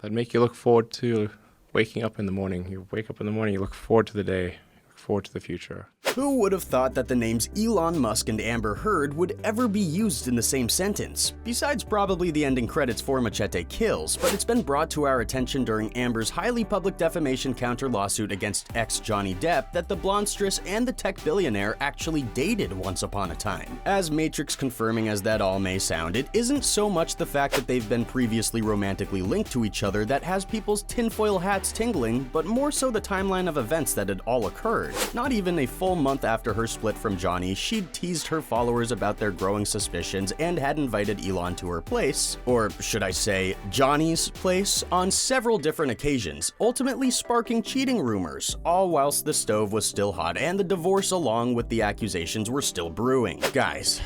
that make you look forward to waking up in the morning. You wake up in the morning, you look forward to the day, look forward to the future. Who would have thought that the names Elon Musk and Amber Heard would ever be used in the same sentence? Besides probably the ending credits for Machete Kills, but it's been brought to our attention during Amber's highly public defamation counter lawsuit against ex-Johnny Depp that the blondstress and the tech billionaire actually dated once upon a time. As Matrix confirming as that all may sound, it isn't so much the fact that they've been previously romantically linked to each other that has people's tinfoil hats tingling, but more so the timeline of events that had all occurred. Not even a full month after her split from Johnny, she'd teased her followers about their growing suspicions and had invited Elon to her place, or should I say, Johnny's place, on several different occasions, ultimately sparking cheating rumors, all whilst the stove was still hot and the divorce along with the accusations were still brewing. Guys,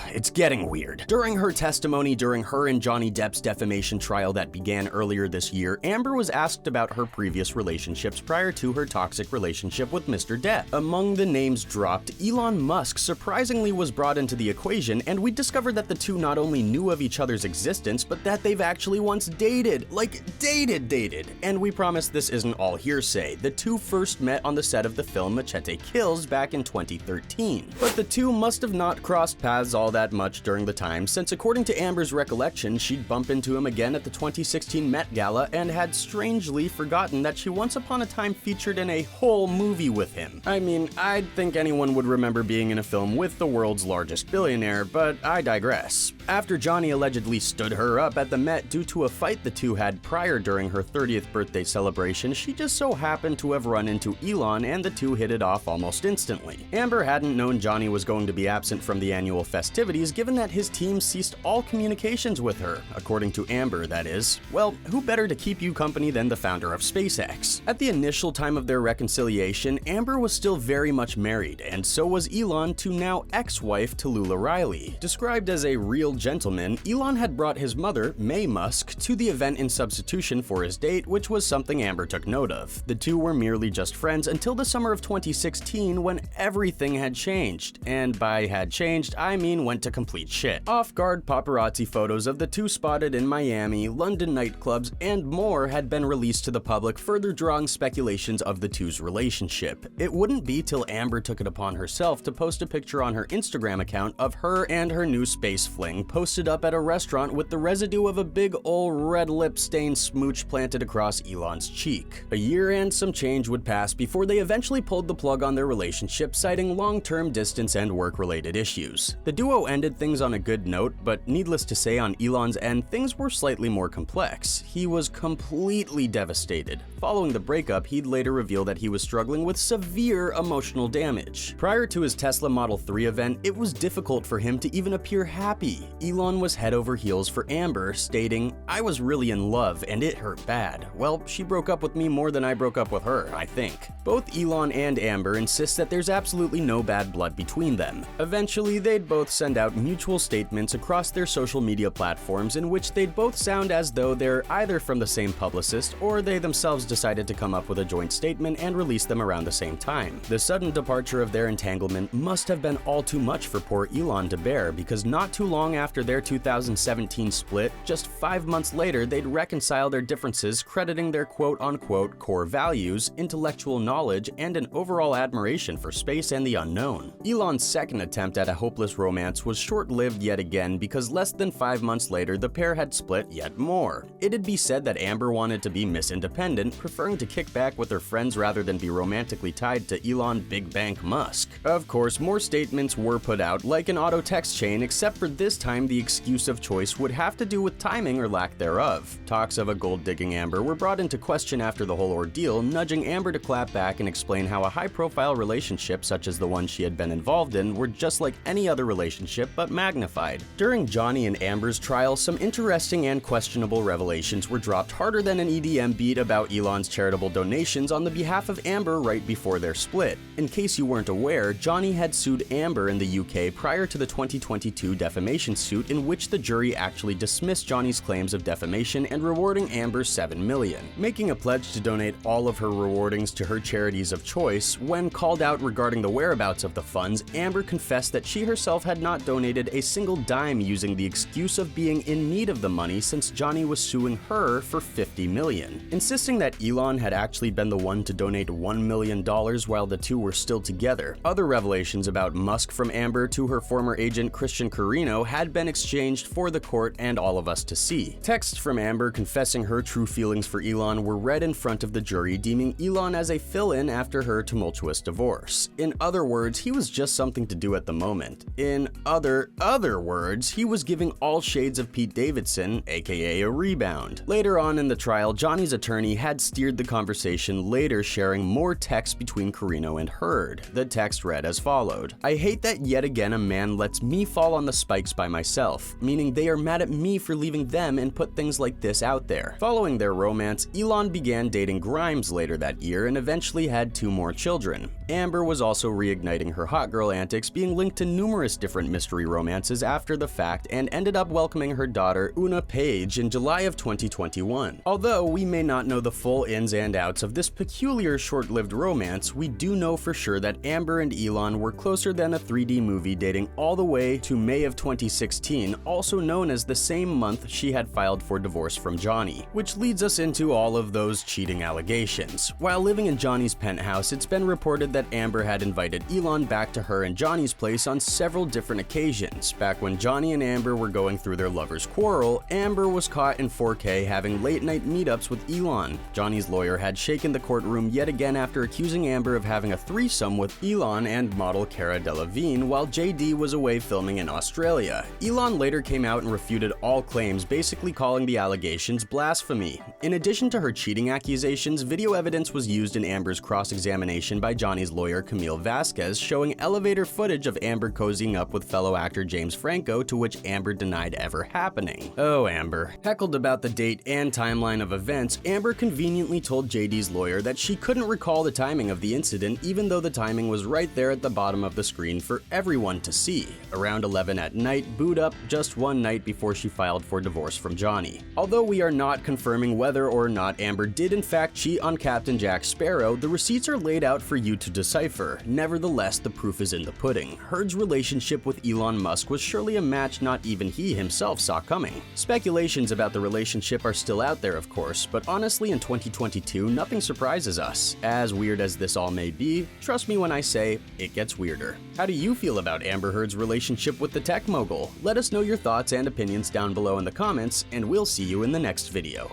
it's getting weird. During her testimony during her and Johnny Depp's defamation trial that began earlier this year, Amber was asked about her previous relationships prior to her toxic relationship with Mr. Depp. Among the names dropped, Elon Musk surprisingly was brought into the equation, and we discovered that the two not only knew of each other's existence, but that they've actually once dated. Like, dated. And we promise this isn't all hearsay. The two first met on the set of the film Machete Kills back in 2013. But the two must have not crossed paths all that much during the time, since according to Amber's recollection, she'd bump into him again at the 2016 Met Gala and had strangely forgotten that she once upon a time featured in a whole movie with him. I mean, I'd think anyone would remember being in a film with the world's largest billionaire, but I digress. After Johnny allegedly stood her up at the Met due to a fight the two had prior during her 30th birthday celebration, she just so happened to have run into Elon and the two hit it off almost instantly. Amber hadn't known Johnny was going to be absent from the annual festivities given that his team ceased all communications with her, according to Amber, that is. Well, who better to keep you company than the founder of SpaceX? At the initial time of their reconciliation, Amber was still very much married, and so was Elon to now ex-wife Tallulah Riley. Described as a real gentleman, Elon had brought his mother, Mae Musk, to the event in substitution for his date, which was something Amber took note of. The two were merely just friends until the summer of 2016 when everything had changed. And by had changed, I mean went to complete shit. Off-guard paparazzi photos of the two spotted in Miami, London nightclubs, and more had been released to the public, further drawing speculations of the two's relationship. It wouldn't be till Amber took it upon herself to post a picture on her Instagram account of her and her new space fling posted up at a restaurant with the residue of a big ol' red lip stain smooch planted across Elon's cheek. A year and some change would pass before they eventually pulled the plug on their relationship, citing long-term distance and work-related issues. The duo ended things on a good note, but needless to say, on Elon's end, things were slightly more complex. He was completely devastated. Following the breakup, he'd later reveal that he was struggling with severe emotional damage. Prior to his Tesla Model 3 event, it was difficult for him to even appear happy. Elon was head over heels for Amber, stating, "I was really in love and it hurt bad. Well, she broke up with me more than I broke up with her, I think." Both Elon and Amber insist that there's absolutely no bad blood between them. Eventually, they'd both send out mutual statements across their social media platforms in which they'd both sound as though they're either from the same publicist or they themselves decided to come up with a joint statement and release them around the same time. The sudden departure of their entanglement must have been all too much for poor Elon to bear, because not too long after their 2017 split, just 5 months later, they'd reconcile their differences, crediting their quote-unquote core values, intellectual knowledge, and an overall admiration for space and the unknown. Elon's second attempt at a hopeless romance was short-lived yet again, because less than 5 months later, the pair had split yet more. It'd be said that Amber wanted to be Miss Independent, preferring to kick back with her friends rather than be romantically tied to Elon Big Bank Musk. Of course, more statements were put out, like an auto text chain, except for this time the excuse of choice would have to do with timing or lack thereof. Talks of a gold-digging Amber were brought into question after the whole ordeal, nudging Amber to clap back and explain how a high-profile relationship such as the one she had been involved in were just like any other relationship but magnified. During Johnny and Amber's trial, some interesting and questionable revelations were dropped harder than an EDM beat about Elon's charitable donations on the behalf of Amber right before their split. In case you weren't aware, Johnny had sued Amber in the UK prior to the 2022 defamation suit, in which the jury actually dismissed Johnny's claims of defamation and rewarding Amber $7 million. Making a pledge to donate all of her rewardings to her charities of choice, when called out regarding the whereabouts of the funds, Amber confessed that she herself had not not donated a single dime using the excuse of being in need of the money since Johnny was suing her for $50 million, insisting that Elon had actually been the one to donate $1 million while the two were still together. Other revelations about Musk from Amber to her former agent Christian Carino had been exchanged for the court and all of us to see. Texts from Amber confessing her true feelings for Elon were read in front of the jury, deeming Elon as a fill-in after her tumultuous divorce. In other words, he was just something to do at the moment. In other words, he was giving all shades of Pete Davidson, aka a rebound. Later on in the trial, Johnny's attorney had steered the conversation, later sharing more text between Carino and Heard. The text read as followed: "I hate that yet again a man lets me fall on the spikes by myself, meaning they are mad at me for leaving them and put things like this out there." Following their romance, Elon began dating Grimes later that year and eventually had 2 more children. Amber was also reigniting her hot girl antics, being linked to numerous different mystery romances after the fact, and ended up welcoming her daughter Una Page in July of 2021. Although we may not know the full ins and outs of this peculiar short-lived romance, we do know for sure that Amber and Elon were closer than a 3D movie, dating all the way to May of 2016, also known as the same month she had filed for divorce from Johnny, which leads us into all of those cheating allegations. While living in Johnny's penthouse, it's been reported that Amber had invited Elon back to her and Johnny's place on several different occasions. Back when Johnny and Amber were going through their lovers' quarrel, Amber was caught in 4K having late-night meetups with Elon. Johnny's lawyer had shaken the courtroom yet again after accusing Amber of having a threesome with Elon and model Cara Delevingne while JD was away filming in Australia. Elon later came out and refuted all claims, basically calling the allegations blasphemy. In addition to her cheating accusations, video evidence was used in Amber's cross-examination by Johnny's lawyer Camille Vasquez, showing elevator footage of Amber cozying up with fellow actor James Franco, to which Amber denied ever happening. Oh, Amber. Heckled about the date and timeline of events, Amber conveniently told JD's lawyer that she couldn't recall the timing of the incident, even though the timing was right there at the bottom of the screen for everyone to see. Around 11 at night, booed up just one night before she filed for divorce from Johnny. Although we are not confirming whether or not Amber did in fact cheat on Captain Jack Sparrow, the receipts are laid out for you to decipher. Nevertheless, the proof is in the pudding. Heard's relationship with Elon Musk was surely a match not even he himself saw coming. Speculations about the relationship are still out there, of course, but honestly in 2022, nothing surprises us. As weird as this all may be, trust me when I say, it gets weirder. How do you feel about Amber Heard's relationship with the tech mogul? Let us know your thoughts and opinions down below in the comments, and we'll see you in the next video.